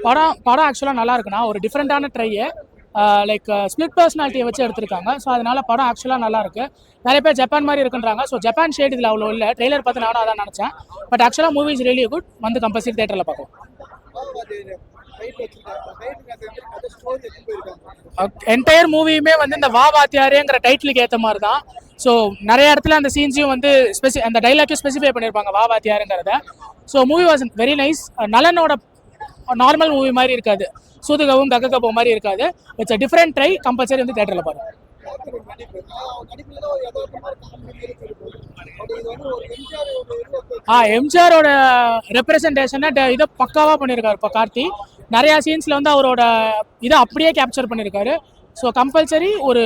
படம் படம் ஆக்சுவலாக நல்லா இருக்குண்ணா. ஒரு டிஃப்ரெண்ட்டான ட்ரையு. லைக் ஸ்பிளிட் பர்சனாலிட்டியை வச்சு எடுத்திருக்காங்க. ஸோ அதனால படம் ஆக்சுவலாக நல்லா இருக்கு. நிறைய பேர் ஜப்பான் மாதிரி இருக்குன்றாங்க. ஸோ ஜப்பான் ஷேட் இதில் அவ்வளோ இல்லை. ட்ரெய்லர் பார்த்து நானும் அதான் நினச்சேன். பட் ஆக்சுவலாக மூவி இஸ் ரியலி குட். வந்து கம்பல்சரி தேட்டரில் பார்க்கலாம். என்டையர் மூவியுமே வந்து இந்த வா வாத்தியாரேங்கிற டைட்டிலுக்கு ஏற்ற மாதிரி தான். ஸோ நிறைய இடத்துல அந்த சீன்ஸையும் வந்து அந்த டைலாக்கையும் ஸ்பெசிஃபை பண்ணியிருப்பாங்க வா வாத்தியாருங்கிறத. So movie was very nice. நலனோட நார்மல் மூவி மாதிரி இருக்காது, சூதுகவும் கககபோ மாதிரி இருக்காது. It's a different try. Compulsory வந்து தேட்டரில் பாருங்க. எம்ஜிஆரோட ரெப்ரசன்டேஷனை இதை பக்காவாக பண்ணியிருக்காரு இப்போ கார்த்தி. நிறையா சீன்ஸில் வந்து அவரோட இதை அப்படியே கேப்சர் பண்ணியிருக்காரு. ஸோ கம்பல்சரி ஒரு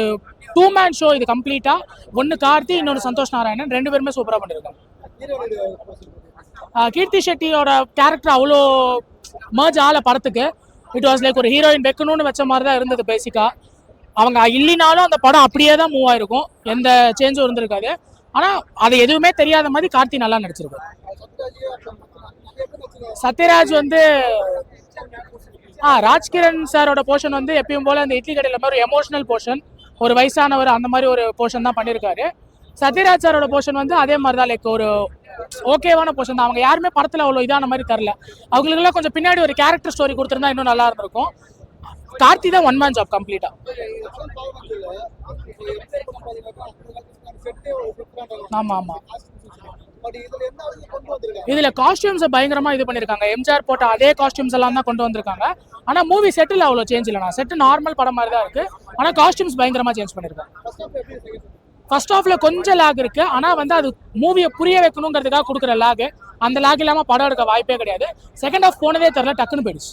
2 மேன் ஷோ இது கம்ப்ளீட்டாக. ஒன்று கார்த்தி, இன்னொன்று சந்தோஷ் நாராயணன், 2 பேருமே சூப்பராக பண்ணியிருக்காங்க. கீர்த்தி ஷெட்டியோட கேரக்டர் அவ்வளோ மர்ஜ் ஆல படத்துக்கு. இட் வாஸ் லைக் ஒரு ஹீரோயின் வைக்கணும்னு வச்ச மாதிரி தான் இருந்தது. பேசிக்காக அவங்க இல்லைனாலும் அந்த படம் அப்படியே தான் மூவ் ஆயிருக்கும், எந்த சேஞ்சும் இருந்திருக்காது. ஆனால் அது எதுவுமே தெரியாத மாதிரி கார்த்தி நல்லா நடிச்சிருக்காரு. சத்யராஜ் வந்து ராஜ்கிரண் சாரோட போர்ஷன் வந்து எப்பயும் போல அந்த இட்லி கடையில் மாதிரி ஒரு எமோஷனல் போர்ஷன், ஒரு வயசானவர் அந்த மாதிரி ஒரு போர்ஷன் தான் பண்ணியிருக்காரு. சத்யராஜ் சாரோட போர்ஷன் வந்து அதே மாதிரி தான், லைக் ஒரு ஓகேவான போர்ஷன் தான். அவங்க யாருமே படத்தில் அவ்வளோ இதான மாதிரி தரல. அவங்களுக்குலாம் கொஞ்சம் பின்னாடி ஒரு கேரக்டர் ஸ்டோரி கொடுத்துருந்தா இன்னும் நல்லா இருந்திருக்கும். கார்த்தி தான் 1 மேன் ஜாப் கம்ப்ளீட்டா. ஆமா ஆமா. இதுல காஸ்டியூம்ஸ் பயங்கரமா இது பண்ணிருக்காங்க. எம்ஜிஆர் போட்ட அதே காஸ்டியூம்ஸ் எல்லாம் தான் கொண்டு வந்திருக்காங்க. ஆனா மூவி செட்டில் அவ்வளோ சேஞ்ச் இல்லைனா. செட்டு நார்மல் படம் மாதிரி தான் இருக்கு. ஆனா காஸ்டியூம்ஸ் பயங்கரமா சேஞ்ச் பண்ணிருக்காங்க. ஃபர்ஸ்ட் ஹாஃப்ல கொஞ்சம் லாக் இருக்கு. ஆனா வந்து அது மூவியை புரிய வைக்கணுங்கிறதுக்காக கொடுக்குற லாக். அந்த லாக் இல்லாம படம் எடுக்க வாய்ப்பே கிடையாது. செகண்ட் ஹாஃப் போனதே தெரியல, டக்குன்னு போயிடுச்சு.